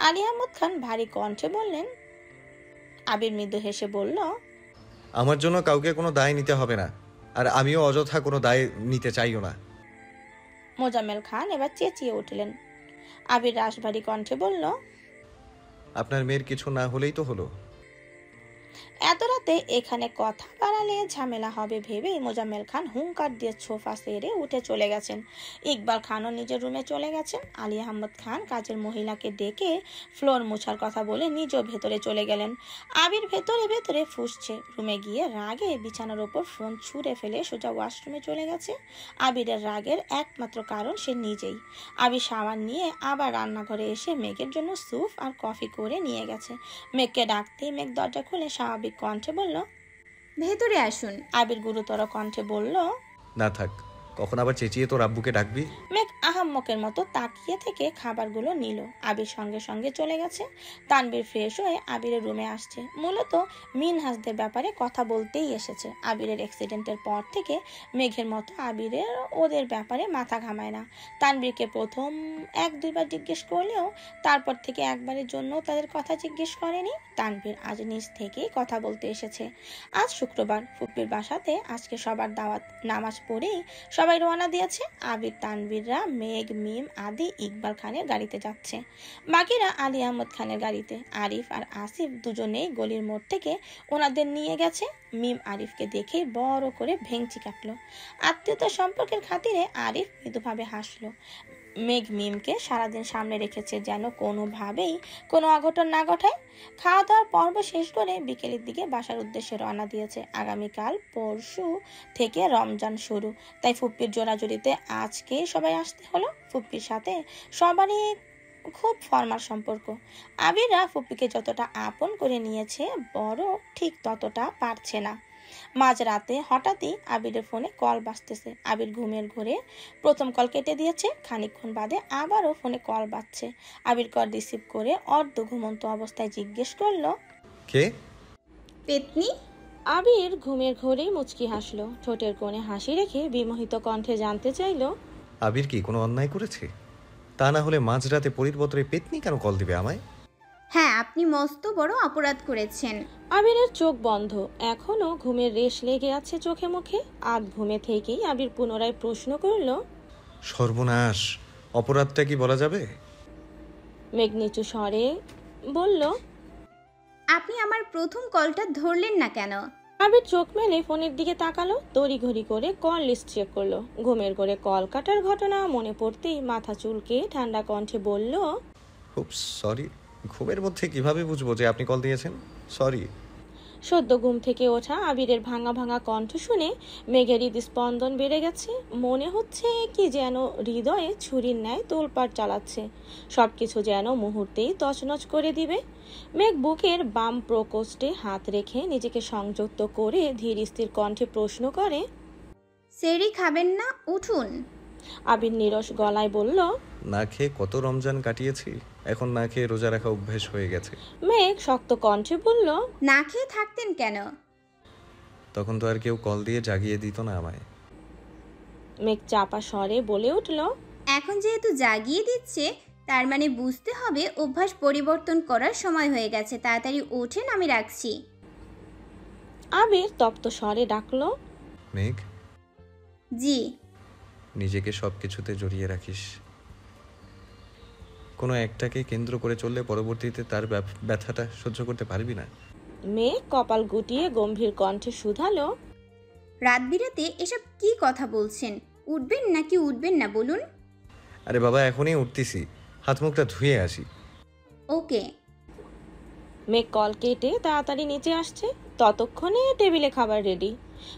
আলী আহমদ খান ভারী কণ্ঠে বললেন। আবির মৃদু হেসে বলল, আমার জন্য কাউকে কোনো দায় নিতে হবে না, আর আমিও অযথা কোনো দায় নিতে চাইও না। মোজাম্মেল খান এবার চেঁচিয়ে উঠলেন। আবির রাশভারী কণ্ঠে বলল, আপনার মেয়ের কিছু না হলেই তো হলো। এত রাতে এখানে কথা বাড়ালে ঝামেলা হবে ভেবেই মোজাম্মেল খান হুঙ্কার দিয়ে সোফা সেরে উঠে চলে গেছেন। ইকবাল খানও নিজের রুমে চলে গেছেন। আলী আহমদ খান কাজের মহিলাকে ডেকে ফ্লোর মোছার কথা বলে নিজেও ভেতরে চলে গেলেন। আবির ভেতরে ভেতরে ফুঁসছে। রুমে গিয়ে রাগে বিছানার ওপর ফোন ছুঁড়ে ফেলে সোজা ওয়াশরুমে চলে গেছে। আবিরের রাগের একমাত্র কারণ সে নিজেই। আবির সাবান নিয়ে আবার রান্নাঘরে এসে মেঘের জন্য স্যুপ আর কফি করে নিয়ে গেছে। মেঘকে ডাকতেই মেঘ দরজা খুলে স্বাভাবিক কণ্ঠে বলল, ভেতরে আসুন। আবির গুরুতর কণ্ঠে বলল, না থাক, কখন আবার চেঁচিয়ে তোর আব্বুকে ডাকবি? মেঘ আহাম্মকের মতো তাকিয়ে থেকে খাবারগুলো নিল। আবির সঙ্গে সঙ্গে চলে গেছে। তানবীর ফ্রেশ হয়ে আবিরের রুমে আসছে। মূলত মিনহাজদের ব্যাপারে কথা বলতেই এসেছে। আবিরের অ্যাক্সিডেন্টের পর থেকে মেঘের মতো আবিরের ওদের ব্যাপারে মাথা ঘামায় না। তানবীরকে প্রথম 1-2বার জিজ্ঞেস করলেও তারপর থেকে একবারের জন্য তাদের কথা জিজ্ঞেস করেনি। তানবীর আজ নিজ থেকেই কথা বলতে এসেছে। আজ শুক্রবার, ফুপ্পির বাসাতে আজকে সবার দাওয়াত। নামাজ পড়েই সবাই রওনা দিয়েছে। আবির, তানবীররা, মেঘ, মিম আদি ইকবাল খানের গাড়িতে যাচ্ছে। বাকিরা আলী আহমদ খানের গাড়িতে। আরিফ আর আসিফ দুজনেই গলির মোড় থেকে ওনাদের নিয়ে গেছে। মিম আরিফকে দেখে বড় করে ভেঙচি কাটলো। আত্মীয়তা সম্পর্কের খাতিরে আরিফ মৃদুভাবে হাসলো। মেঘ মিমকে সারাদিন সামনে রেখেছে যেন কোনোভাবেই কোনো অঘটন না ঘটায়। খাওয়া দাওয়ার পর্ব শেষ করে বিকেলের দিকে বাসার উদ্দেশ্যে রওনা দিয়েছে। আগামীকাল পরশু থেকে রমজান শুরু, তাই ফুপ্পির জোড়াজুড়িতে আজকে সবাই আসতে হলো। ফুপ্পির সাথে সবারই খুব ফরমাল সম্পর্ক। আবিররা ফুপ্পিকে যতটা আপন করে নিয়েছে, বড় ঠিক ততটা পারছে না। মাঝরাতে হঠাৎই আবিরের ফোনে কল বাজতেছে। আবির ঘুমের ঘোরে প্রথম কল কেটে দিয়েছে। খানিকক্ষণ বাদে আবারও ফোনে কল বাজছে। আবির কল রিসিভ করে অর্ধ ঘুমন্ত অবস্থায় জিজ্ঞেস করলো, কে? পেতনি। আবির ঘুমের ঘোরেই মুচকি হাসলো। ঠোঁটের কোণে হাসি রেখে বিমোহিত কণ্ঠে জানতে চাইলো, আবির কি কোনো অন্যায় করেছে? তা না হলে মাঝরাতে পরিবর্তনে পেতনি কেন কল দিবে আমায়? হ্যাঁ, আপনি মস্ত বড় অপরাধ করেছেন। আবিরের চোখ বন্ধ, এখনো ঘুমের রেশ লেগে আছে চোখে মুখে। আধ ঘুমে থেকেই আবির পুনরায় প্রশ্ন করলো, সর্বনাশ, অপরাধটা কি বলা যাবে? মেঘ নিচু স্বরে বলল, আপনি আমার প্রথম কলটা ধরলেন না কেন? আবির চোখ মেলে ফোনের দিকে তাকালো। তড়িঘড়ি করে কল লিস্ট চেক করলো। ঘুমের ঘরে কল কাটার ঘটনা মনে পড়তেই মাথা চুলকে ঠান্ডা কণ্ঠে বলল, খুব সরি। ঘুমের মধ্যে কিভাবে বুঝবো যে আপনি কল দিয়েছেন? সরি। সদ্য ঘুম থেকে ওঠা আবিরের ভাঙা ভাঙা কণ্ঠ শুনে মেঘের হৃদস্পন্দন বেড়ে গেছে। মনে হচ্ছে কি যেন হৃদয়ে ছুরির ন্যায় তোলপাড় চালাচ্ছে। সবকিছু যেন মুহূর্তেই তছনছ করে দিবে। মেঘ বুকের বাম প্রকোষ্ঠে হাত রেখে নিজেকে সংযুক্ত করে ধীর স্থির কণ্ঠে প্রশ্ন করে, সেরি খাবেন না? উঠুন। আবির নিরস গলায় বলল, না খেয়ে কত রমজান কাটিয়েছি, এখন না খেয়ে রোজা রাখা অভ্যেস হয়ে গেছে। মেঘ শক্ত কণ্ঠে বলল, না খেয়ে থাকতেন কেন? তখন তো আর কেউ কল দিয়ে জাগিয়ে দিত না আমায়। মেঘ চাপা স্বরে বলে উঠল, এখন যেহেতু জাগিয়ে দিচ্ছে, তার মানে বুঝতে হবে অভ্যাস পরিবর্তন করার সময় হয়ে গেছে। তাড়াতাড়ি ওঠেন, আমি রাখছি। আবির তপ্ত স্বরে ডাকলো, মেঘ, জি। নিজেকে সব কিছুতে জড়িয়ে রাখিস। কোনো একটাকে কেন্দ্র করে চললে পরবর্তীতে তার ব্যথাটা সহ্য করতে পারবি না। মেঘ কপাল গুটিয়ে গম্ভীর কণ্ঠে শুধালো, রাত বিরাতে এসব কি কথা বলছেন? উঠবেন নাকি উঠবেন না বলুন? আরে বাবা, এখনই উঠতেছি, হাত মুখটা ধুয়ে আসি। ওকে। মেঘ কল কেটে তাড়াতাড়ি নিচে আসছে। ততক্ষণে টেবিলে খাবার রেডি।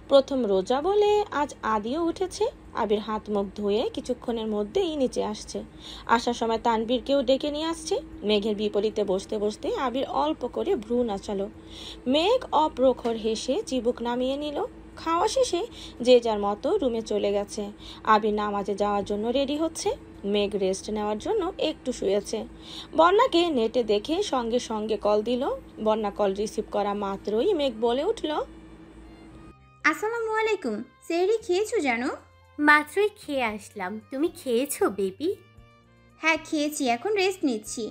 প্রথম রোজা বলে আজ আদিও উঠেছে। আবির হাত মুখ ধুয়ে কিছুক্ষণের মধ্যেই নিচে আসছে। আসার সময় তানবীরকেও ডেকে নিয়ে আসছে। মেঘের বিপরীতে বসতে বসতে আবির অল্প করে ভ্রু নাচালো। মেঘ অপ্রখর হেসে চিবুক নামিয়ে নিল। খাওয়া শেষে যে যার মতো রুমে চলে গেছে। আবির নামাজে যাওয়ার জন্য রেডি হচ্ছে। মেঘ রেস্ট নেওয়ার জন্য একটু শুয়েছে। বন্যাকে নেটে দেখে সঙ্গে সঙ্গে কল দিল। বন্যা কল রিসিভ করা মাত্রই মেঘ বলে উঠল, আসসালামু আলাইকুম। সেরি খেয়েছো জানো? মাত্রই খেয়ে আসলাম। তুমি খেয়েছো বেবি? হ্যাঁ খেয়েছি, এখন রেস্ট নিচ্ছি।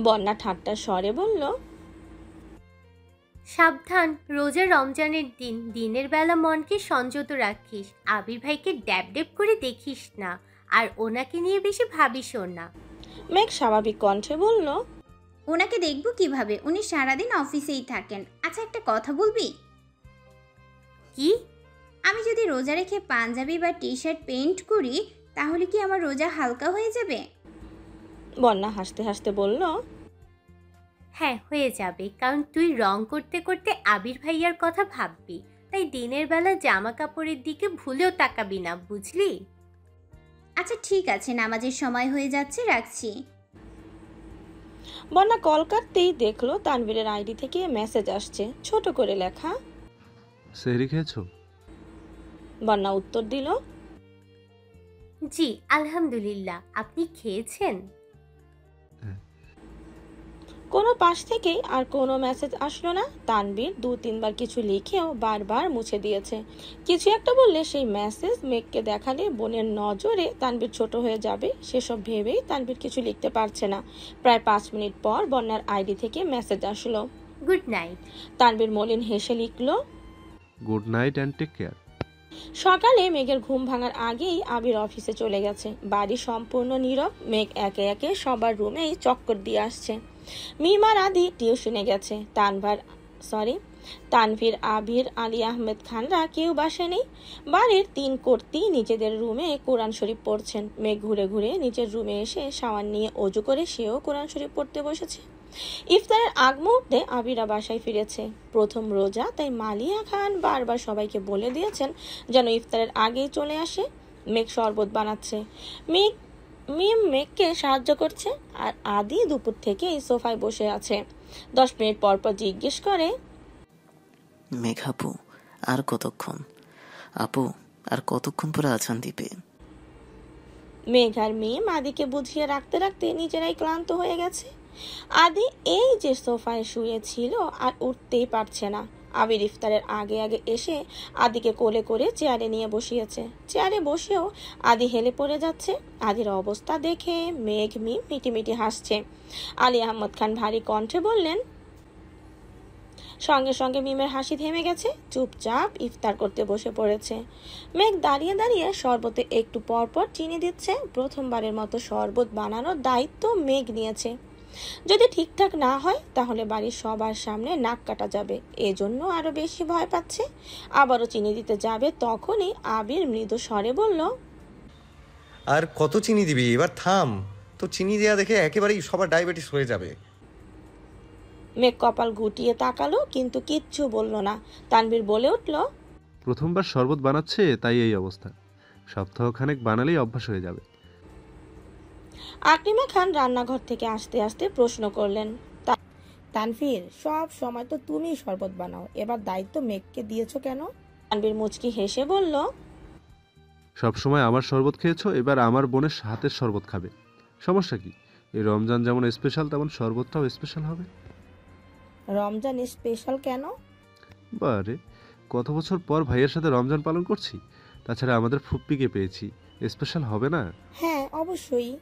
বন্যা ঠাট্টার স্বরে বলল, সাবধান, রোজা রমজানের দিন, দিনের বেলা মনকে সংযত রাখিস। আবির ভাইকে ড্যাব ড্যাব করে দেখিস না, আর ওনাকে নিয়ে বেশি ভাবিসও না। মেঘ স্বাভাবিক কণ্ঠে বলল, ওনাকে দেখবো কিভাবে? উনি সারাদিন অফিসেই থাকেন। আচ্ছা, একটা কথা বলবি? কি? আমি যদি রোজা রেখে পাঞ্জাবি বা টি শার্ট পেইন্ট করি, তাহলে কি আমার রোজা হালকা হয়ে যাবে? বন্যা হাসতে হাসতে বলল, হ্যাঁ, হয়ে যাবে, কারণ তুই রং করতে করতে আবির ভাইয়ার কথা ভাববি। তাই দিনের বেলা জামা কাপড়ের দিকে ভুলেও তাকাবি না, বুঝলি? আচ্ছা ঠিক আছে, নামাজের সময় হয়ে যাচ্ছে, রাখছি। বন্যা কল কাটতেই দেখলো তানভীরের আইডি থেকে মেসেজ আসছে, ছোট করে লেখা। সেহরি খেয়েছো? বন্যা উত্তর দিল, জি আলহামদুলিল্লাহ, আপনি খেয়েছেন? কোনো পাশ থেকেই আর কোনো মেসেজ আসলো না। তানভীর 2-3 বার কিছু লিখেও বারবার মুছে দিয়েছে। কিছু একটা বললে সেই মেসেজ মেঘকে দেখালে বোনের নজরে তানভীর ছোট হয়ে যাবে, সেসব ভেবেই তানভীর কিছু লিখতে পারছে না। প্রায় 5 মিনিট পর বন্যার আইডি থেকে মেসেজ আসলো। Good night. তানভীর মলিন হেসে লিখলো, good night and take care. সকালে মেঘের ঘুম ভাঙার আগেই আবির অফিসে চলে গেছে। বাড়ি সম্পূর্ণ নীরব। মেঘ একে একে সবার রুমেই চক্কর দিয়ে আসছে। মিমার আদি টিউশনে গেছে। তানভীর, আবির, আলী আহমেদ খানরা কেউ বাসে নেই। বাড়ির 3 কর্তি নিজেদের রুমে কোরআন শরীফ পড়ছেন। মেঘ ঘুরে ঘুরে নিজের রুমে এসে শাওয়ার নিয়ে অজু করে সেও কোরআন শরীফ পড়তে বসেছে। ইফতারের আগ মুহূর্তে আবিরা বাসায় ফিরেছে। প্রথম রোজা, তাই মালিয়া খান বারবার সবাইকে বলে দিয়েছেন যেন ইফতারের আগেই চলে আসে। মেঘ শরবত বানাচ্ছে। মেঘকে সাহায্য করছে। আর আদি দুপুর থেকে এই সোফায় বসে আছে। 10 মিনিট পর পর জিজ্ঞেস করে, মেঘ আপু, আর কতক্ষণ? আপু, আর কতক্ষণ পরে আজান দিবে? মেঘ আর মিম আদিকে বুঝিয়ে রাখতে রাখতে নিজেরাই ক্লান্ত হয়ে গেছে। আদি এই যে সোফায় শুয়ে ছিল আর উঠতেই পারছে না। আবির ইফতারের আগে আগে এসে আদিকে কোলে করে চেয়ারে নিয়ে বসিয়েছে। চেয়ারে বসেও আদি হেলে পড়ে যাচ্ছে। আদির অবস্থা দেখে মেঘ মিম মিটিমিটি হাসছে। আলী আহমদ খান ভারী কণ্ঠে বললেন, সঙ্গে সঙ্গে মিমের হাসি থেমে গেছে। চুপচাপ ইফতার করতে বসে পড়েছে। মেঘ দাঁড়িয়ে দাঁড়িয়ে শরবতে একটু পর পর চিনি দিচ্ছে। প্রথমবারের মতো শরবত বানানোর দায়িত্ব মেঘ নিয়েছে। যদি ঠিকঠাক না হয় তাহলে বাড়ির সবার সামনে নাক কাটা যাবে, এজন্য আরো বেশি ভয় পাচ্ছে। আবারও চিনি দিতে যাবে, তখনই আবির মৃদু স্বরে বলল, আর কত চিনি দিবি? এবার থাম তো। চিনি দেওয়া দেখে একেবারেই সবার ডায়াবেটিস হয়ে যাবে। মেঘ কপাল গুটিয়ে তাকালো, কিন্তু কিচ্ছু বলল না। তানভীর বলে উঠল, প্রথমবার শরবত বানাচ্ছে, তাই এই অবস্থা। সপ্তাহখানেক বানালেই অভ্যাস হয়ে যাবে। আকলিমা খান রান্নাঘর থেকে আসতে আসতে প্রশ্ন করলেন, তানভীর, সব সময় তো তুমি শরবত বানাও, এবার দায়িত্ব মেঘকে দিয়েছো কেন? তানভীর মুচকি হেসে বলল, সবসময় আমার শরবত খেয়েছো, এবার আমার বোনের হাতের শরবত খাবে। সমস্যা কি? এই রমজান যেমন স্পেশাল, তেমন শরবতটাও স্পেশাল হবে। রমজান স্পেশাল কেন? বারে, কত বছর পর ভাইয়ের সাথে রমজান পালন করছি। তাছাড়া আমাদের ফুপ্পিকে পেয়েছি, স্পেশাল হবে না? হ্যাঁ, অবশ্যই।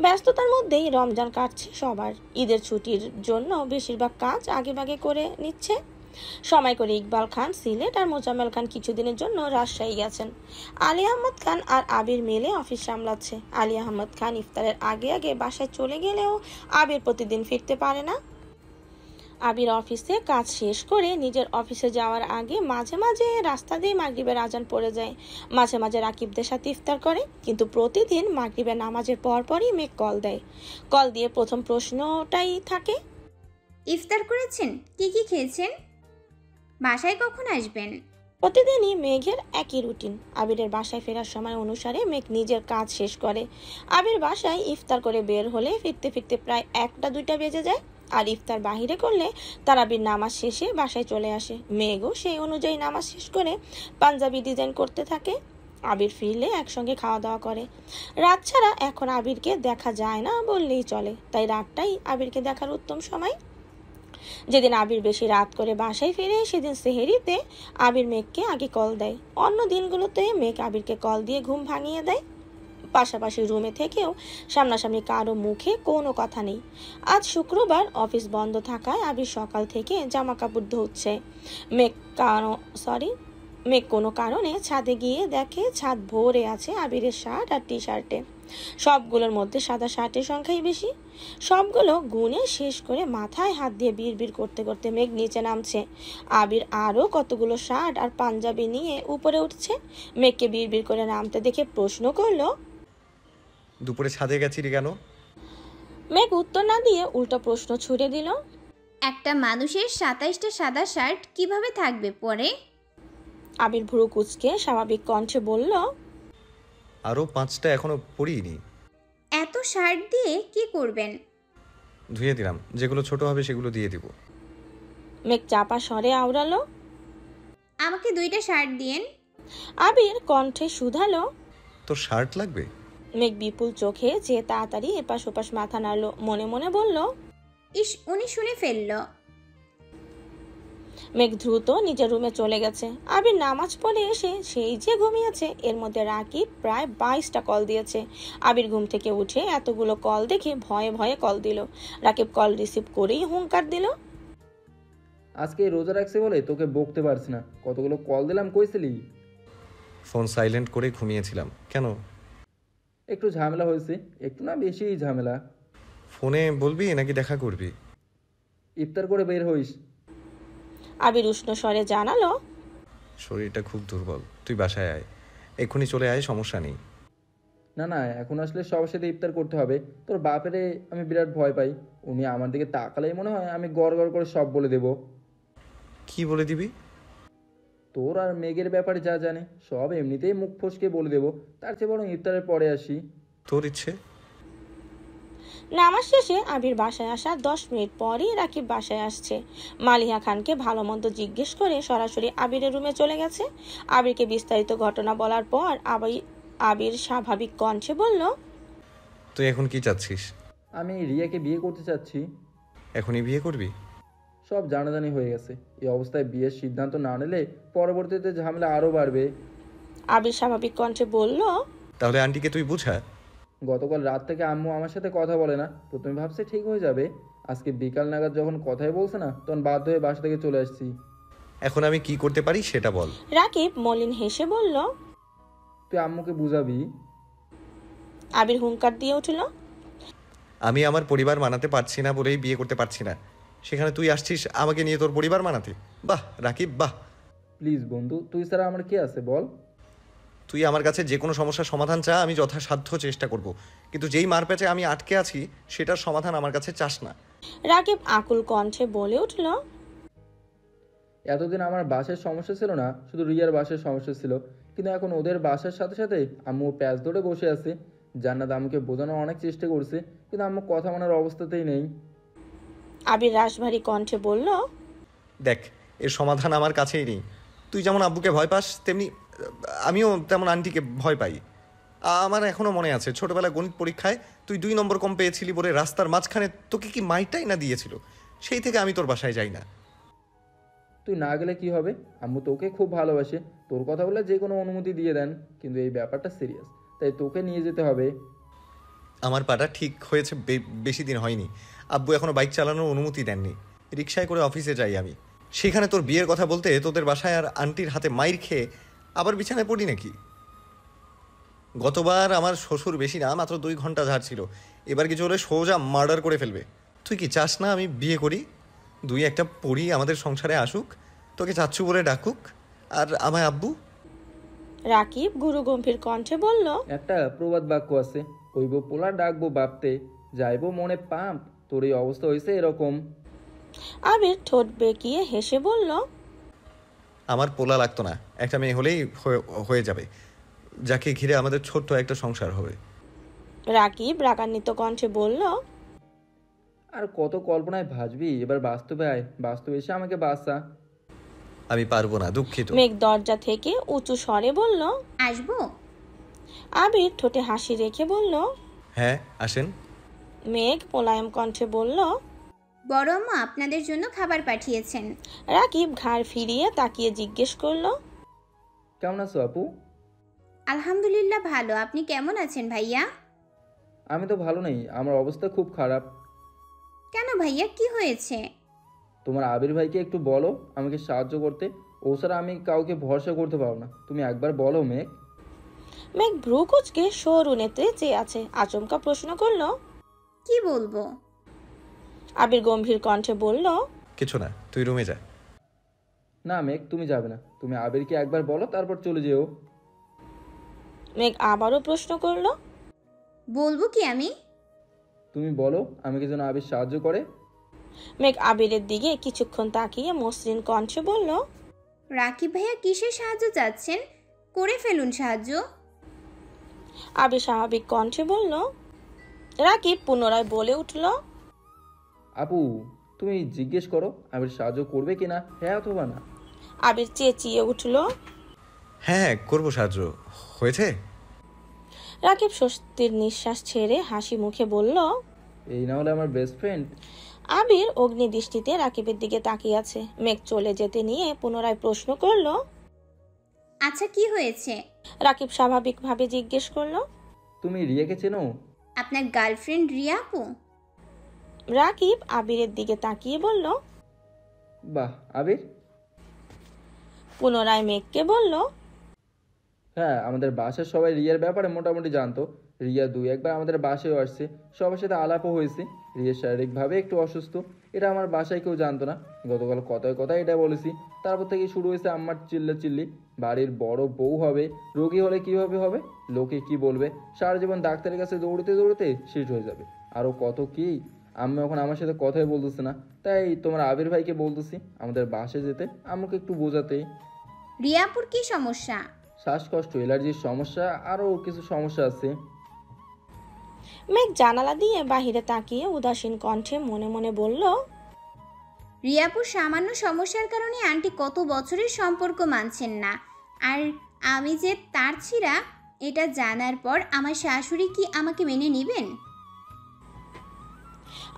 ব্যস্ততার মধ্যেই রমজান কাটছে সবার। ঈদের ছুটির জন্য বেশিরভাগ কাজ আগেভাগে করে নিচ্ছে। সময় করে ইকবাল খান সিলেট আর মোজাম্মেল খান কিছুদিনের জন্য রাজশাহী গেছেন। আলী আহমদ খান আর আবির মিলে অফিস সামলাচ্ছে। আলী আহমদ খান ইফতারের আগে আগে বাসায় চলে গেলেও আবির প্রতিদিন ফিরতে পারে না। আবির অফিসে কাজ শেষ করে নিজের অফিসে যাওয়ার আগে মাঝে মাঝে রাস্তা দিয়ে মাগরিবের আজান পড়ে যায়। মাঝে মাঝে রাকিবদের সাথে ইফতার করে, কিন্তু প্রতিদিন মাগরিবের নামাজের পরপরই মেঘ কল দেয়। কল দিয়ে প্রথম প্রশ্নটাই থাকে, ইফতার করেছেন? কি কি খেয়েছেন? বাসায় কখন আসবেন? প্রতিদিনই মেঘের একই রুটিন। আবিরের বাসায় ফেরার সময় অনুসারে মেঘ নিজের কাজ শেষ করে। আবির বাসায় ইফতার করে বের হলে ফিরতে ফিরতে প্রায় 1টা-2টা বেজে যায়। আর ইফতার বাহিরে করলে তারাবির নামাজ শেষে বাসায় চলে আসে। মেঘও সেই অনুযায়ী নামাজ শেষ করে পাঞ্জাবি ডিজাইন করতে থাকে। আবির ফিরলে একসঙ্গে খাওয়া দাওয়া করে। রাত ছাড়া এখন আবিরকে দেখা যায় না বললেই চলে, তাই রাতটাই আবিরকে দেখার উত্তম সময়। যেদিন আবির বেশি রাত করে বাসায় ফিরে সেদিন সেহেরিতে আবির মেঘকে আগে কল দেয়। অন্য দিনগুলোতে মেঘ আবিরকে কল দিয়ে ঘুম ভাঙিয়ে দেয়। পাশাপাশি রুমে থেকেও সামনাসামনি কারো মুখে কোনো কথা নেই। আজ শুক্রবার, অফিস বন্ধ থাকায় আবির সকাল থেকে জামা কাপড় ধুচ্ছে। মেঘ কোনো কারণে ছাদে গিয়ে দেখে ছাদ ভরে আছে আবিরের শার্ট আর টি শার্টে। সবগুলোর মধ্যে সাদা শার্টের সংখ্যাই বেশি। সবগুলো গুনে শেষ করে মাথায় হাত দিয়ে বিড়বিড় করতে করতে মেঘ নিচে নামছে। আবির আরও কতগুলো শার্ট আর পাঞ্জাবি নিয়ে উপরে উঠছে। মেঘকে বিড়বিড় করে নামতে দেখে প্রশ্ন করলো, দুপুরে ছাদে গেছিলি কেন? মেঘ উত্তর না দিয়ে উল্টো প্রশ্ন ছুড়ে দিল। একটা মানুষের 27টা সাদা শার্ট কিভাবে থাকবে পরে? আবির ভ্রু কুঁচকে স্বাভাবিক কণ্ঠে বলল, আরও 5টা এখনো পরিনি। এত শার্ট দিয়ে কি করবেন? ধুয়ে দিলাম, যেগুলো ছোট হবে সেগুলো দিয়ে দিব। মেঘ চাপা স্বরে আওড়ালো, আমাকে 2টা শার্ট দিয়েন। আবির কণ্ঠে শুধালো, তোর শার্ট লাগবে? মেঘ বিপুল চোখে যে তাড়াতাড়ি এপাশ ওপাশ মাথা নাড়ল, মনে মনে বলল, ইস, উনি শুনে ফেলল। মেঘ দ্রুত নিজের রুমে চলে গেছে। আবির নামাজ পড়ে এসে সেই যে ঘুমিয়েছে, এর মধ্যে রাকিব প্রায় 22টা কল দিয়েছে। আবির ঘুম থেকে উঠে এতগুলো কল দেখে ভয়ে ভয়ে কল দিল। রাকিব কল রিসিভ করেই হুঙ্কার দিল, আজকে রোজা রাখছে বলে তোকে বকতে পারছি না, কতগুলো কল দিলাম, কইছিলি? ফোন সাইলেন্ট করে ঘুমিয়েছিলাম। কেন? একটু ঝামেলা হয়েছে, একটু না বেশি ঝামেলা। ফোনে বলবি নাকি দেখা করবি? ইফতার করে বের হইস। আবির উষ্ণ স্বরে জানালো, শরীরটা খুব দুর্বল, তুই বাসায় আয়, এক্ষুনি চলে আয়, সমস্যা নেই। না না, এখন আসলে সবার সাথে ইফতার করতে হবে। তোর বাপেরে আমি বিরাট ভয় পাই, উনি আমার দিকে তাকালেই মনে হয় আমি গড় গড় করে সব বলে দেব। কি বলে দিবি? তোর আর মেঘের ব্যাপারে যা জানে সব এমনিতেই মুখ ফসকে বলে দেব, তার চেয়ে বরং ইফতারের পরে আসি। তোর ইচ্ছে। নামাজ শেষে আবির বাসায় আসার 10 মিনিট পরই রাকিব বাসায় আসছে। মালিহা খানকে ভালো মন্দ জিজ্ঞেস করে সরাসরি আবিরের রুমে চলে গেছে। আবিরকে বিস্তারিত ঘটনা বলার পর আবির স্বাভাবিক কণ্ঠে বলল, তুই এখন কি চাচ্ছিস? আমি রিয়াকে বিয়ে করতে চাচ্ছি। এখনই বিয়ে করবি? সব জানাজানি হয়ে গেছে, এই অবস্থায় বিয়ের সিদ্ধান্ত না নিলে পরবর্তীতে ঝামেলা আরও বাড়বে। আবির স্বাভাবিক কণ্ঠে বলল, তাহলে আন্টিকে তুই বুঝা। গতকাল রাত থেকে আম্মু আমার সাথে কথা বলে না, প্রথমে ভাবছে ঠিক হয়ে যাবে, আজকে বিকাল নাগাদ যখন কথাই বলছে না, তখন বাধ্য হয়ে বাসা থেকে চলে আসছি। এখন আমি কি করতে পারি সেটা বল। রাকিব মলিন হেসে বলল, তুই আম্মুকে বুঝাবি। আবির হুঙ্কার দিয়ে উঠল, আমি আমার পরিবার মানাতে পারছি না বলেই বিয়ে করতে পারছি না, সেখানে তুই আসছিস আমাকে নিয়ে তোর পরিবার মানাতে? বাহ রাকিব বাহ। প্লিজ বন্ধু, তুই ছাড়া আমার কে আছে বল? তুই আমার কাছে যে কোনো সমস্যার সমাধান চা, আমি যথাসাধ্য চেষ্টা করব, কিন্তু যেই মার প্যাচে আমি আটকে আছি সেটার সমাধান আমার কাছে চাস না। রাকিব আকুল কণ্ঠে বলে উঠল, এতদিন আমার বাসের সমস্যা ছিল না, শুধু রিয়ার বাসের সমস্যা ছিল, কিন্তু এখন ওদের বাসার সাথে সাথে আম্মু প্যাচ ধরে বসে আছে। জান্নাত আম্মুকে বোঝানোর অনেক চেষ্টা করছে, কিন্তু আম্মু কথা মানার অবস্থাতেই নেই। আবির রাশভারী কণ্ঠে বলল, দেখ, এর সমাধান আমার কাছেই নেই। তুই যেমন আব্বুকে ভয় পাস, তেমনি আমিও তেমন আন্টিকে ভয় পাই। আমার এখনও মনে আছে ছোটবেলা গণিত পরীক্ষায় তুই 2 নম্বর কম পেয়েছিলি বলে রাস্তার মাঝখানে তোকে কি মাইটাই না দিয়েছিল। সেই থেকে আমি তোর বাসায় যাই না। তুই না গেলে কি হবে? আম্মু তোকে খুব ভালোবাসে, তোর কথা বলে যে কোনো অনুমতি দিয়ে দেন, কিন্তু এই ব্যাপারটা সিরিয়াস, তাই তোকে নিয়ে যেতে হবে। আমার পাটা ঠিক হয়েছে বেশি দিন হয়নি। আব্বু এখনো বাইক চালানোর অনুমতি দেননি। রিক্সায় করে অফিসে যাই আমি। সেখানে তোর বিয়ের কথা বলতে তোদের বাসায় আর আন্টির হাতে মাইর খেয়ে আবার বিছানায় পড়ি নাকি? গতবার আমার শ্বশুর বেশি না, মাত্র 2 ঘন্টা ঝাড়ছিল। এবার কিছু হলে সোজা মার্ডার করে ফেলবে। তুই কি চাস না আমি বিয়ে করি, 2-1টা পড়ি আমাদের সংসারে আসুক, তোকে চাচ্ছু বলে ডাকুক, আর আমায় আব্বু? রাকিব গুরু গম্ভীর কণ্ঠে বলল, একটা প্রবাদ বাক্য আছে, কইব পোলা ডাকবো বাপতে, যাইবো মনে পাম্প, তোর এই অবস্থা হয়েছে এরকম। আবির ঠোঁট বেঁকিয়ে হেসে বলল, আমার পোলা লাগতো না, একটা মেয়ে হলেই হয়ে যাবে, যাকে ঘিরে আমাদের ছোট্ট একটা সংসার হবে। রাকিব রাগান্বিত কণ্ঠে বলল, আর কত কল্পনায় ভাসবি, এবার বাস্তবে আয়, বাস্তবে এসে আমাকে বাঁচা। আমি পারবো না, দুঃখিত। মেঘ দরজা থেকে উঁচু স্বরে বলল, আসবো? আবির ঠোঁটে হাসি রেখে বলল, হ্যাঁ আসেন। মেঘ মোলায়েম কণ্ঠে বলল, বড় আম্মা আপনাদের জন্য খাবার পাঠিয়েছেন। রাকিব ঘাড় ফিরিয়ে তাকিয়ে জিজ্ঞেস করলো, কেমন আছো আপু? আলহামদুলিল্লাহ ভালো। আপনি কেমন আছেন ভাইয়া? আমি তো ভালো নেই, আমার অবস্থা খুব খারাপ। কেন ভাইয়া, কি হয়েছে? তোমার আবির ভাইকে একটু বলো আমাকে সাহায্য করতে। ও ছাড়া আমি কাউকে ভরসা করতে পারবো না। তুমি একবার বলো মেঘ। মেঘ ভ্রু কুচকে সরুনেতে চেয়ে আছে, আচমকা প্রশ্ন করলো। কি বলবো? আবির গম্ভীর কণ্ঠে বলল, কিছু না, তুই রুমে যা। না মেঘ, তুমি যাবে না। তুমি আবিরকে একবার বলো, তারপর চলে যেও। মেঘ আবারও প্রশ্ন করলো। বলবো কি আমি? তুমি বলো আমাকে যেন আবির সাহায্য করে। মেঘ আবিরের দিকে কিছুক্ষণ তাকিয়ে মসৃণ কণ্ঠে বলল, রাকিব ভাইয়া কিসের সাহায্য চাচ্ছেন? করে ফেলুন সাহায্য। আবির স্বাভাবিক কণ্ঠে বলল। রাকিব পুনরায় বলে উঠল, আপু, তুমি জিজ্ঞেস করো আবির সাহায্য করবে কিনা, হ্যাঁ অথবা না। আবির চেঁচিয়ে উঠল। হ্যাঁ, করবো সাহায্য। হয়েছে? রাকিব স্বস্তির নিঃশ্বাস ছেড়ে হাসি মুখে বলল। এই না হলে আমার বেস্ট ফ্রেন্ড। আবির অগ্নি দৃষ্টিতে রাকিবের দিকে তাকিয়ে আছে। মেঘ চলে যেতে নিয়ে পুনরায় প্রশ্ন করলো। আচ্ছা, কি হয়েছে? রাকিব স্বাভাবিকভাবে জিজ্ঞেস করলো। তুমি রিয়াকে চেনো? আপনার গার্লফ্রেন্ড রিয়া আপু? রাকিব আবিরের দিকে তাকিয়ে বলল। বাহ, আবির? পুনরায় মেঘকে বলল। হ্যাঁ, আমাদের বাসার সবাই রিয়ার ব্যাপারে মোটামুটি জানতো। রিয়া দুই একবার আমাদের বাসায়ও আসছে, সবার সাথে আলাপও হয়েছে। রিয়া শারীরিকভাবে একটু অসুস্থ, এটা আমার বাসায় কেউ জানতো না। গতকাল কথায় কথায় এটা বলেছি, তারপর থেকে শুরু হয়েছে আম্মার চিল্লি। বাড়ির বড় বউ হবে, রোগী হলে কিভাবে হবে, লোকে কি বলবে, সারা জীবন ডাক্তারের কাছে দৌড়তে দৌড়তে শেষ হয়ে যাবে। আরও কত কি। আম্মু এখন আমার সাথে কথাই বলতেছে না, তাই তোমার আবির ভাইকে বলতেছি আমাদের বাসায় যেতে, আম্মুকে একটু বোঝাতে। রিয়া আপুর কি সমস্যা? শ্বাসকষ্ট, অ্যালার্জির সমস্যা, আরও কিছু সমস্যা আছে। মেঘ জানালা দিয়ে বাহিরে তাকিয়ে উদাসীন কণ্ঠে মনে মনে বলল। রিয়াপুর সামান্য সমস্যার কারণে আন্টি কত বছরের সম্পর্ক মানছেন না, আর আমি যে তার ছিঁড়া এটা জানার পর আমার শাশুড়ি কি আমাকে মেনে নেবেন?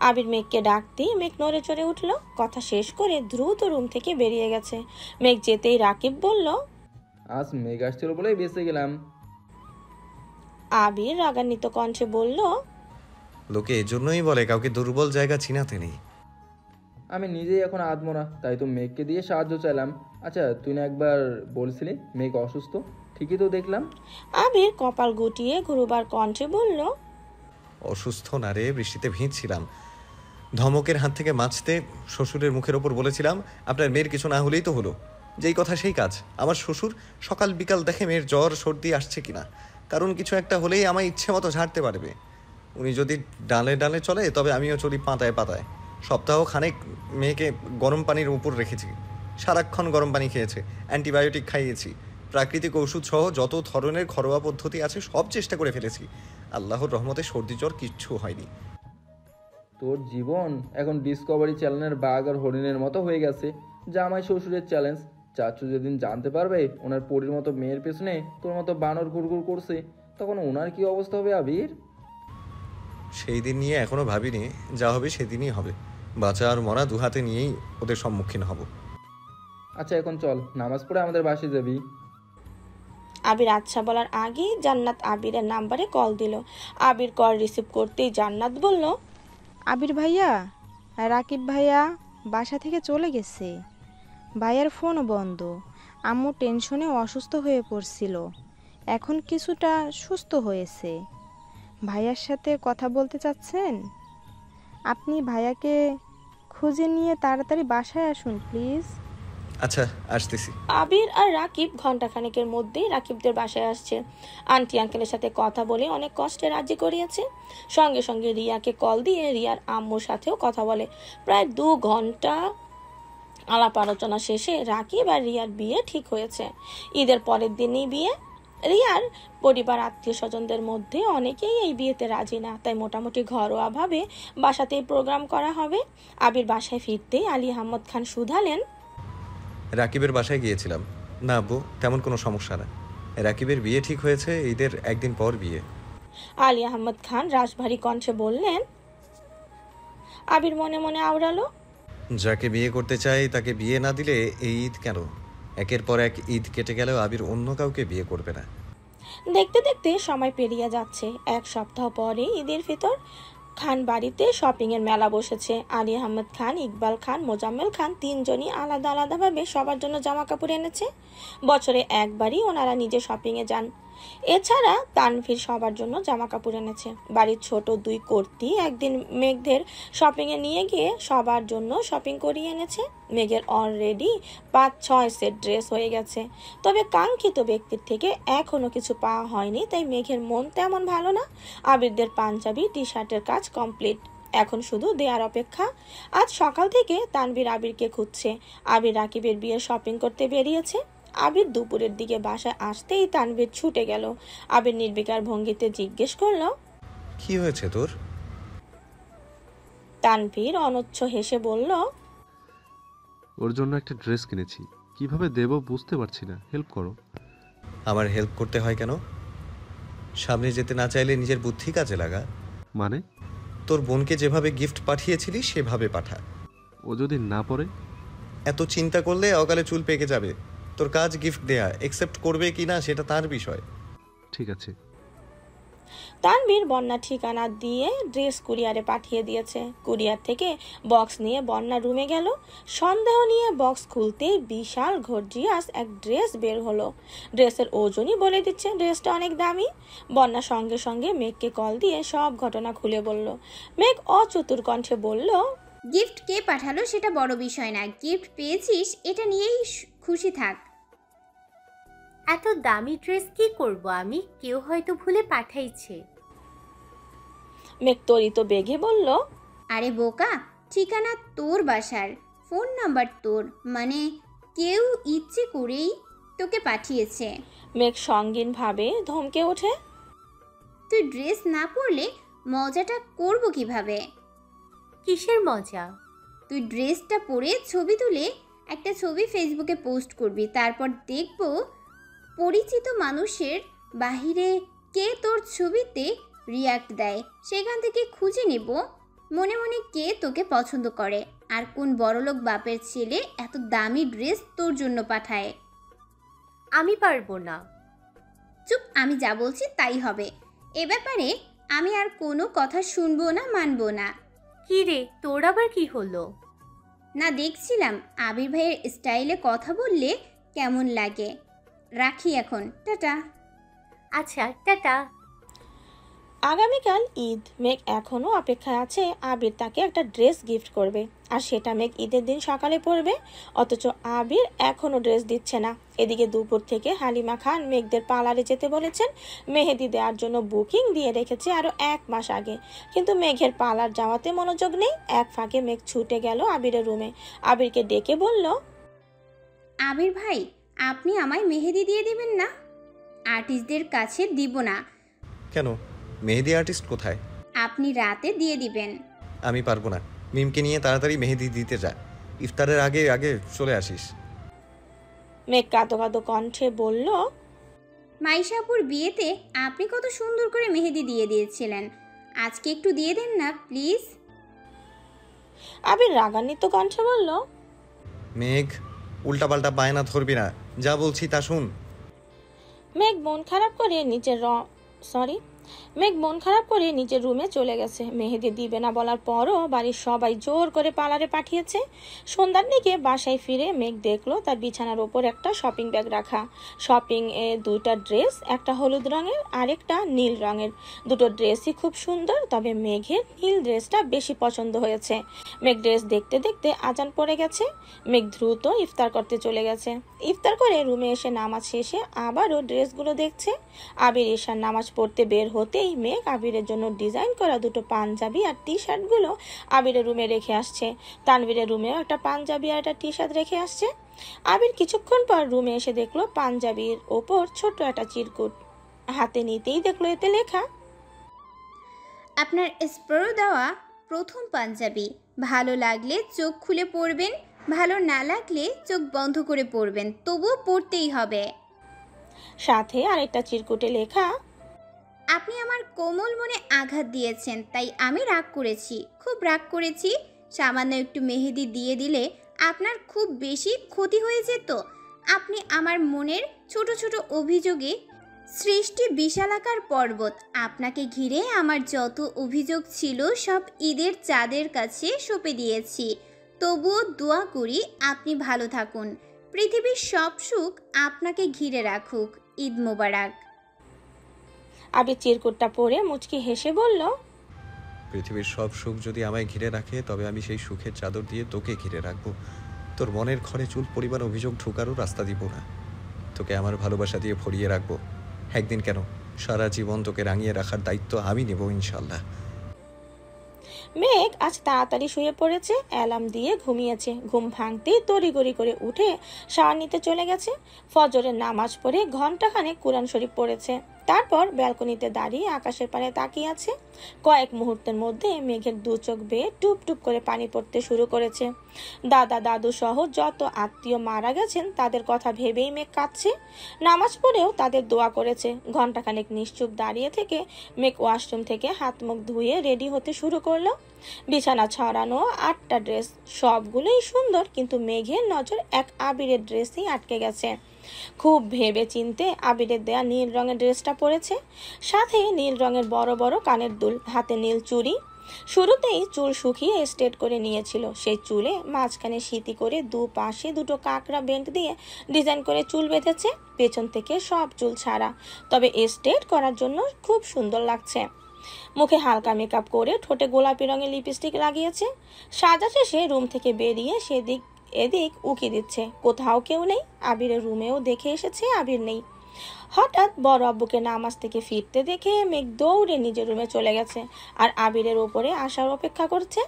আবির মেঘকে ডাকতেই মেঘ নড়ে চড়ে উঠল। কথা শেষ করে দ্রুত রুম থেকে বেরিয়ে গেছে। মেঘ যেতেই রাকিব বলল। আজ মেঘ আসছিল বলেই বেঁচে গেলাম। আবির রাগান্বিত কণ্ঠে বলল। লোকে এজন্যই বলে কাউকে দুর্বল জায়গা চিনাতে নেই। আমি নিজেই এখন আদমরা, তাই তো মেঘকে দিয়ে সাহায্য চাইলাম। আচ্ছা, তুই না একবার বলছিলি মেঘ অসুস্থ? ঠিকই তো দেখলাম। আবির কপাল গুটিয়ে গুরুবার কণ্ঠে বলল। অসুস্থ না রে, বৃষ্টিতে ভিজছিলাম। ধমকের হাত থেকে বাঁচতে শ্বশুরের মুখের ওপর বলেছিলাম আপনার মেয়ের কিছু না হলেই তো হলো। যেই কথা সেই কাজ। আমার শ্বশুর সকাল বিকাল দেখে মেয়ের জ্বর সর্দি আসছে কিনা, কারণ কিছু একটা হলেই আমায় ইচ্ছে মতো ঝাড়তে পারবে। উনি যদি ডালে ডালে চলে, তবে আমিও চলি পাতায় পাতায়। সপ্তাহ খানেক মেয়েকে গরম পানির উপর রেখেছি, সারাক্ষণ গরম পানি খেয়েছে, অ্যান্টিবায়োটিক খাইয়েছি, প্রাকৃতিক ওষুধ সহ যত ধরনের ঘরোয়া পদ্ধতি আছে সব চেষ্টা করে ফেলেছি। আল্লাহর রহমতে সর্দি জ্বর কিচ্ছু হয়নি। তোর জীবন এখন ডিসকভারি চ্যানেলের বাঘ আর হরিণের মতো হয়ে গেছে। জামাই শ্বশুরের চ্যালেঞ্জ। চাচু যেদিন জানতে পারবে ওনার পরীর মতো মেয়ের পেছনে তোর মতো বানর ঘুরঘুর করছে, তখন ওনার কি অবস্থা হবে আবির? সেই দিন নিয়ে এখনো ভাবিনি, যা হবে সেদিনই হবে। বাঁচা আর মরা দুহাতে নিয়েই ওদের সম্মুখীন হব। আচ্ছা, এখন চল, নামাজ পড়ে আমাদের বাসায় যাবি। আবির আচ্ছা বলার আগেই জান্নাত আবিরের নাম্বারে কল দিল। আবির কল রিসিভ করতেই জান্নাত বলল। আবির ভাইয়া, রাকিব ভাইয়া বাসা থেকে চলে গেছে। ভাইয়ার ফোনও বন্ধ। আম্মু টেনশনে অসুস্থ হয়ে পড়ছিল, এখন কিছুটা সুস্থ হয়েছে। ভাইয়ার সাথে কথা বলতে চাচ্ছেন? আপনি ভাইয়াকে খুঁজে নিয়ে তাড়াতাড়ি বাসায় আসুন প্লিজ। আচ্ছা, আসতেছি। আবির আর রাকিব ঘন্টাখানেকের মধ্যেই রাকিবদের বাসায় আসছে। আন্টি আঙ্কেলের সাথে কথা বলে অনেক কষ্টে রাজি করিয়েছে। সঙ্গে সঙ্গে রিয়াকে কল দিয়ে রিয়ার আম্মুর সাথেও কথা বলে। প্রায় 2 ঘন্টা আলাপ আলোচনা শেষে রাকিব আর রিয়ার বিয়ে ঠিক হয়েছে। ঈদের পরের দিনই বিয়ে। রিয়ার পরিবার আত্মীয় স্বজনদের মধ্যে অনেকেই এই বিয়েতে রাজি না, তাই মোটামুটি ঘরোয়াভাবে বাসাতেই প্রোগ্রাম করা হবে। আবির বাসায় ফিরতেই আলী আহমদ খান শুধালেন। রাকিবের বাসায় গিয়েছিলাম। না আব্বু, তেমন কোনো সমস্যা না। রাকিবের বিয়ে ঠিক হয়েছে, ঈদের একদিন পর বিয়ে। আলী আহমদ খান রাশভারী কণ্ঠে বললেন। আবির মনে মনে আওড়ালো। যাকে বিয়ে করতে চাই তাকে বিয়ে না দিলে এই ঈদ কেন? একের পর এক ঈদ কেটে গেলেও আবির অন্য কাউকে বিয়ে করবে না। দেখতে দেখতে সময় পেরিয়ে যাচ্ছে। এক সপ্তাহ পরে ঈদের ফিতর। খান বাড়িতে শপিং এর মেলা বসেছে। আলী আহমেদ খান, ইকবাল খান, মোজাম্মেল খান তিনজনই আলাদা আলাদাভাবে সবার জন্য জামা কাপড় এনেছে। বছরে একবারই ওনারা নিজে শপিং এ যান। এছাড়া তানভীর সবার জন্য জামা কাপড় এনেছে। বাড়ির ছোট দুই কর্তি একদিন মেঘদের শপিং এ নিয়ে গিয়ে সবার জন্য শপিং করিয়ে এনেছে। মেঘের অলরেডি 5-6 সেট ড্রেস হয়ে গেছে, তবে কাঙ্ক্ষিত ব্যক্তির থেকে এখনো কিছু পাওয়া হয়নি, তাই মেঘের মন তেমন ভালো না। আবিরদের পাঞ্জাবি টি শার্টের কাজ কমপ্লিট, এখন শুধু দেয়ার অপেক্ষা। আজ সকাল থেকে তানভীর আবিরকে খুঁজছে। আবির রাকিবের বিয়ে শপিং করতে বেরিয়েছে। আবির দুপুরের দিকে বাসায় আসতেই তানভীর ছুটে গেল। আবির নির্বিকার ভঙ্গিতে জিজ্ঞেস করলো, কি হয়েছে তোর? তানভীর অনচ্ছ হেসে বলল, ওর জন্য একটা ড্রেস কিনেছি, কিভাবে দেব বুঝতে পারছি না, হেল্প করো। আমার হেল্প করতে হয় কেন? সামনে যেতে না চাইলে নিজের বুদ্ধি কাজে লাগা। মানে? তোর বোনকে যেভাবে গিফট পাঠিয়েছিলি সেভাবে পাঠা। ও যদি না পড়ে? এত চিন্তা করলে অকালে চুল পেকে যাবে। তোর কাজ গিফট দেয়া, একসেপ্ট করবে কিনা সেটা তার বিষয়। ঠিক আছে। তানভীর বন্যা ঠিকানা দিয়ে ড্রেস কুরিয়ারে পাঠিয়ে দিয়েছে। কুরিয়ার থেকে বক্স নিয়ে বন্যা রুমে গেল। সন্দেহ নিয়ে বক্স খুলতেই বিশাল গর্জিয়াস এক ড্রেস বের হলো। ড্রেসের ওজনই বলে দিচ্ছে ড্রেসটা অনেক দামি। বন্যা সঙ্গে সঙ্গে মেঘকে কল দিয়ে সব ঘটনা খুলে বলল। মেঘ অচতুর কণ্ঠে বলল, গিফট কে পাঠালো সেটা বড় বিষয় না, গিফট পেয়েছিস এটা নিয়েই খুশি থাক। এত দামি ড্রেস কি করব আমি? কেউ হয়তো ভুলে পাঠাইছে। মেঘ তরিত বেগে বলল, আরে বোকা, ঠিকানা তোর বাসার, ফোন নাম্বার তোর, মানে কেউ ইচ্ছে করেই তোকে পাঠিয়েছে। মেঘ সঙ্গীন ভাবে ধমকে ওঠে, তুই ড্রেস না পরলে মজাটা করব কিভাবে? কিসের মজা? তুই ড্রেসটা পরে ছবি তুলে একটা ছবি ফেসবুকে পোস্ট করবি, তারপর দেখব পরিচিত মানুষের বাহিরে কে তোর ছবিতে রিয়াক্ট দেয়, সেখান থেকে খুঁজে নেব মনে মনে কে তোকে পছন্দ করে আর কোন বড়লোক বাপের ছেলে এত দামি ড্রেস তোর জন্য পাঠায়। আমি পারবো না। চুপ, আমি যা বলছি তাই হবে। এ ব্যাপারে আমি আর কোনো কথা শুনবো না, মানবো না। কি রে, তোর আবার কি হলো? না, দেখছিলাম আবির ভাইয়ের স্টাইলে কথা বললে কেমন লাগে। রাখি এখন, টাটা। আচ্ছা, টাটা। আগামীকাল ঈদ। মেঘ এখনো অপেক্ষায় আছে আবির তাকে একটা ড্রেস গিফট করবে, আর সেটা মেঘ ঈদের দিন সকালে পরবে। অথচ আবির এখনো ড্রেস দিচ্ছে না। এদিকে দুপুর থেকে হালিমা খান মেঘদের পার্লারে যেতে বলেছেন। মেহেদি দেওয়ার জন্য বুকিং দিয়ে রেখেছে আরো 1 মাস আগে, কিন্তু মেঘের পার্লার যাওয়াতে মনোযোগ নেই। এক ফাঁকে মেঘ ছুটে গেল আবিরের রুমে। আবিরকে ডেকে বলল, আবির ভাই, আপনি আমায় মেহেদি দিয়ে দিবেন না? আর্টিস্টদের কাছে দিব না। কেন, মেহেদি আর্টিস্ট কোথায়? আপনি রাতে দিয়ে দিবেন। আমি পারবো না। মিমকে নিয়ে তাড়াতাড়ি মেহেদি দিতে যা, ইফতারের আগে আগে চলে আসিস। মেঘ কাঁদো কাঁদো কণ্ঠে বলল, মাইশাপুর বিয়েতে আপনি কত সুন্দর করে মেহেদি দিয়ে দিয়েছিলেন, আজকে একটু দিয়ে দেন না প্লিজ। আবির রাগান্বিত কণ্ঠে বলল, মেঘ, উল্টাপাল্টা বায়না ধরবি না, যা বলছি তা শুন। মেঘ মন খারাপ করে নিজের রুমে চলে গেছে। মেহেদি দিবে না বলার পরও বাড়ির সবাই জোর করে পার্লারে পাঠিয়েছে। সন্ধ্যার দিকে বাসায় ফিরে মেঘ দেখলো তার বিছানার ওপর একটা শপিং ব্যাগ রাখা। শপিং এ 2টা ড্রেস, একটা হলুদ রঙের আর একটা নীল রঙের। দুটো ড্রেসই খুব সুন্দর, তবে মেঘের নীল ড্রেসটা বেশি পছন্দ হয়েছে। মেঘ ড্রেস দেখতে দেখতে আজান পড়ে গেছে। মেঘ দ্রুত ইফতার করতে চলে গেছে। ইফতার করে রুমে এসে নামাজ শেষে আবারও ড্রেসগুলো দেখছে। আবির ঈশার নামাজ পড়তে বের হতেই মেঘ আবিরের জন্য ডিজাইন করা দুটো পাঞ্জাবি আর টি শার্টগুলো আবিরের রুমে রেখে আসছে। তানভীরের রুমেও একটা পাঞ্জাবি আর একটা টি শার্ট রেখে আসছে। আবির কিছুক্ষণ পর রুমে এসে দেখলো পাঞ্জাবির ওপর ছোট একটা চিরকুট। হাতে নিতেই দেখলো এতে লেখা, আপনার স্প্রো দেওয়া প্রথম পাঞ্জাবি, ভালো লাগলে চোখ খুলে পড়বেন, ভালো না লাগলে চোখ বন্ধ করে পড়বেন, তবুও পড়তেই হবে। সাথে আরেকটা চিরকুটে লেখা, আপনি আমার কোমল মনে আঘাত দিয়েছেন, তাই আমি রাগ করেছি, খুব রাগ করেছি। সামান্য একটু মেহেদি দিয়ে দিলে আপনার খুব বেশি ক্ষতি হয়ে যেত। আপনি আমার মনের ছোট ছোট অভিযোগে সৃষ্টি বিশালাকার পর্বত, আপনাকে ঘিরে আমার যত অভিযোগ ছিল সব ঈদের চাঁদের কাছে সঁপে দিয়েছি। তবুও দোয়া করি আপনি ভালো থাকুন, পৃথিবীর সব সুখ আপনাকে ঘিরে রাখুক। ঈদ মোবারক। আবির চিরকুটটা পরে মুচকি হেসে বলল, পৃথিবীর সব সুখ যদি আমায় ঘিরে রাখে, তবে আমি সেই সুখের চাদর দিয়ে তোকে ঘিরে রাখবো। তোর মনের ঘরে চুল পরিমাণ অভিযোগ ঢোকারও রাস্তা দিব না। তোকে আমার ভালোবাসা দিয়ে ভরিয়ে রাখবো। একদিন কেন, সারা জীবন তোকে রাঙিয়ে রাখার দায়িত্ব আমি নেব ইনশাল্লাহ। মেঘ আজ তাড়াতাড়ি শুয়ে পড়েছে, অ্যালার্ম দিয়ে ঘুমিয়েছে। ঘুম ভাঙতেই তড়িঘড়ি করে উঠে শাওয়ার নিতে চলে গেছে। ফজরের নামাজ পড়ে ঘন্টাখানেক কুরআন শরীফ পড়েছে। তারপর ব্যালকনিতে দাঁড়িয়ে আকাশের পানে তাকিয়ে আছে। কয়েক মুহূর্তের মধ্যে মেঘের দু চোখ বেয়ে টুপ টুপ করে পানি পড়তে শুরু করেছে। দাদা দাদু সহ যত আত্মীয় মারা গেছেন তাদের কথা ভেবেই মেঘ কাঁদছে। নামাজ পড়েও তাদের দোয়া করেছে। ঘন্টাখানেক নিশ্চুপ দাঁড়িয়ে থেকে মেঘ ওয়াশরুম থেকে হাত মুখ ধুয়ে রেডি হতে শুরু করলো। বিছানা ছড়ানো 8টা ড্রেস, সবগুলোই সুন্দর, কিন্তু মেঘের নজর এক আবিরের ড্রেসেই আটকে গেছে। খুব ভেবে চিনতে আবিরের দেয়া নীল রঙের ড্রেসটা পরেছে, সাথে নীল রঙের বড় বড় কানের দুল, হাতে নীল চুড়ি। শুরুতেই চুল শুকিয়ে স্ট্রেট করে নিয়েছিল। সেই চুলে মাঝখানে সিঁথি করে দুপাশে দুটো কাঁকড়া বেল্ট দিয়ে ডিজাইন করে চুল বেঁধেছে। পেছন থেকে সব চুল ছাড়া, তবে স্ট্রেট করার জন্য খুব সুন্দর লাগছে। মুখে হালকা মেকআপ করে ঠোঁটে গোলাপি রঙের লিপস্টিক লাগিয়েছে। সাজা শেষে রুম থেকে বেরিয়ে সেদিক এদিক উকি দিচ্ছে, কোথাও কেউ নেই। আবিরের রুমেও দেখে এসেছে, আবির নেই। হঠাৎ বড় আব্বুকে নামাজ থেকে ফিরতে দেখে মেঘ দৌড়ে নিজের রুমে চলে গেছে আর আবিরের উপরে আসার অপেক্ষা করছে।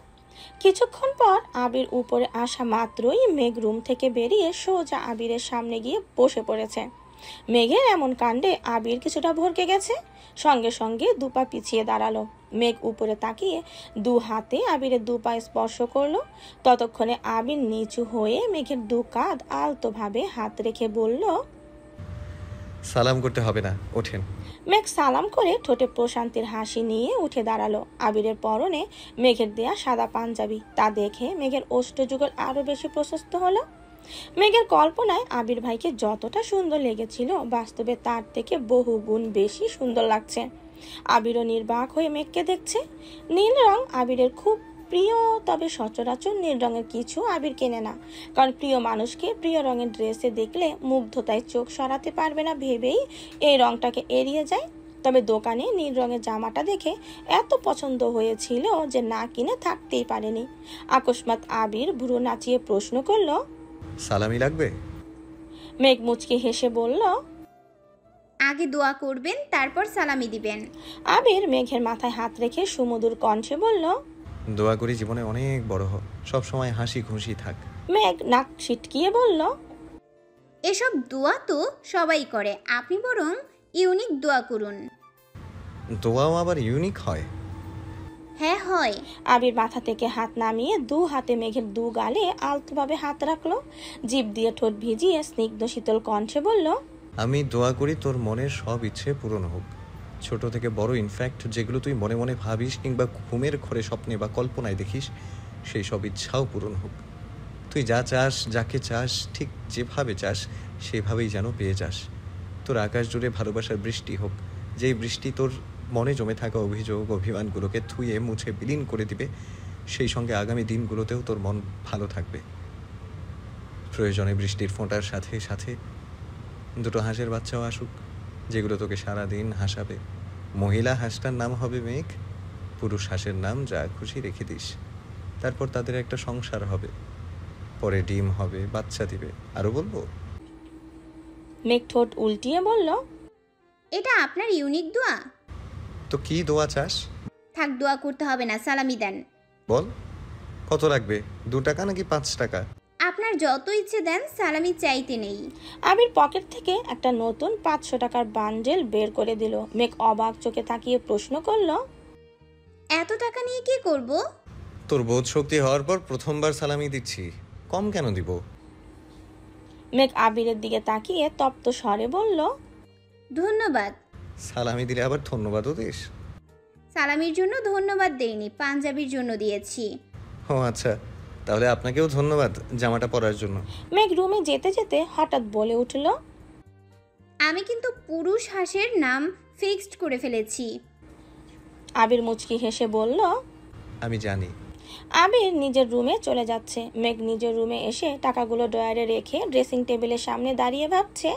কিছুক্ষণ পর আবির উপরে আসা মাত্রই মেঘ রুম থেকে বেরিয়ে সোজা আবিরের সামনে গিয়ে বসে পড়েছে। মেঘের এমন কাণ্ডে আবির কিছুটা ভরকে গেছে, সঙ্গে সঙ্গে দুপা পিছিয়ে দাঁড়ালো। মেঘ উপরে তাকিয়ে দু হাতে আবিরের দু পা স্পর্শ করলো। ততক্ষণে আবির নিচু হয়ে মেঘের দু কাঁধ আলতোভাবে হাত রেখে বলল, সালাম করতে হবে না, ওঠেন। মেঘ সালাম করে ঠোঁটে প্রশান্তির হাসি নিয়ে উঠে দাঁড়ালো। আবিরের পরনে মেঘের দেয়া সাদা পাঞ্জাবি, তা দেখে মেঘের ওষ্ঠযুগল আরো বেশি প্রশস্ত হলো। মেঘের কল্পনায় আবির ভাইকে যতটা সুন্দর লেগেছিল, বাস্তবে তার থেকে বহু গুণ বেশি সুন্দর লাগছে। আবিরও নির্বাক হয়ে মেঘকে দেখছে। নীল রং আবিরের খুব প্রিয়, তবে সচরাচর নীল রঙের কিছু আবির কেনে না, কারণ প্রিয় মানুষকে প্রিয় রঙের ড্রেসে দেখলে মুগ্ধতায় চোখ সরাতে পারবে না ভেবেই এই রংটাকে এড়িয়ে যায়। তবে দোকানে নীল রঙের জামাটা দেখে এত পছন্দ হয়েছিল যে না কিনে থাকতেই পারেনি। আকস্মাৎ আবির ভ্রু নাচিয়ে প্রশ্ন করলো, সালামি লাগবে? মেঘ মুচকি হেসে বলল, আগে দোয়া করবেন, তারপর সালামি দিবেন। আবির মেঘের মাথায় হাত রেখে সুমধুর কণ্ঠে বলল, দোয়া করি জীবনে অনেক বড় হ, সব সময় হাসি খুশি থাক। মেঘ নাক ছিটকিয়ে বলল, এসব দোয়া তো সবাই করে, আপনি বরং ইউনিক দোয়া করুন। দোয়াও আবার ইউনিক হয়? হ্যাঁ হয়। আবির মাথা থেকে হাত নামিয়ে দু হাতে মেঘের দু গালে আলতোভাবে হাত রাখলো। জিভ দিয়ে ঠোঁট ভিজিয়ে স্নিগ্ধ শীতল কণ্ঠে বলল, আমি দোয়া করি তোর মনের সব ইচ্ছে পূরণ হোক, ছোট থেকে বড়, ইনফ্যাক্ট যেগুলো তুই মনে মনে ভাবিস কিংবা ঘুমের ঘরে স্বপ্নে বা কল্পনায় দেখিস, সেই সব ইচ্ছাও পূরণ হোক। তুই যা চাস, যাকে চাস, ঠিক যেভাবে চাস সেভাবেই যেন পেয়ে যাস। তোর আকাশ জুড়ে ভালোবাসার বৃষ্টি হোক, যেই বৃষ্টি তোর মনে জমে থাকা অভিযোগ অভিমানগুলোকে ধুয়ে মুছে বিলীন করে দিবে। সেই সঙ্গে আগামী দিনগুলোতেও তোর মন ভালো থাকবে। প্রয়োজনে বৃষ্টির ফোঁটার সাথে সাথে দুটো হাঁসের বাচ্চাও আসুক, যেগুলো তোকে সারাদিন হাসাবে। মহিলা হাঁসটার নাম হবে মেঘ, পুরুষ হাঁসের নাম যা খুশি রেখে দিস। তারপর তাদের একটা সংসার হবে, পরে ডিম হবে, বাচ্চা দিবে। আরো বলবো? মেঘ ঠোঁট উল্টিয়ে বলল, এটা আপনার ইউনিক দোয়া? তো কি দোয়া চাস? থাক, দোয়া করতে হবে না, সালামি দেন। বল, কত লাগবে? 2 টাকা নাকি 5 টাকা? আপনার যত ইচ্ছে দেন, সালামি চাইতে নেই। আবির পকেট থেকে একটা নতুন 500 টাকার বান্ডেল বের করে দিল। মেঘ অবাক চোখে তাকিয়ে প্রশ্ন করলো, এত টাকা নিয়ে কি করব? তোর বোধ শক্তি হওয়ার পর প্রথমবার সালামি দিচ্ছি, কম কেন দিব? মেঘ আবিরের দিকে তাকিয়ে তপ্ত স্বরে বলল, ধন্যবাদ। সালামি দিলে আবার ধন্যবাদও দিস? সালামির জন্য ধন্যবাদ দেইনি, পাঞ্জাবির জন্য দিয়েছি। ও আচ্ছা, তাহলে আপনাকেও ধন্যবাদ জামাটা পরার জন্য। মেঘ রুমে যেতে যেতে হঠাৎ বলে উঠল, আমি কিন্তু পুরুষ হাঁসের নাম ফিক্সড করে ফেলেছি। আবির মুচকি হেসে বলল। আমি জানি। আবির নিজের রুমে চলে যাচ্ছে। মেঘ নিজের রুমে এসে টাকাগুলো ড্রয়ারে রেখে ড্রেসিং টেবিলের সামনে দাঁড়িয়ে ভাবছে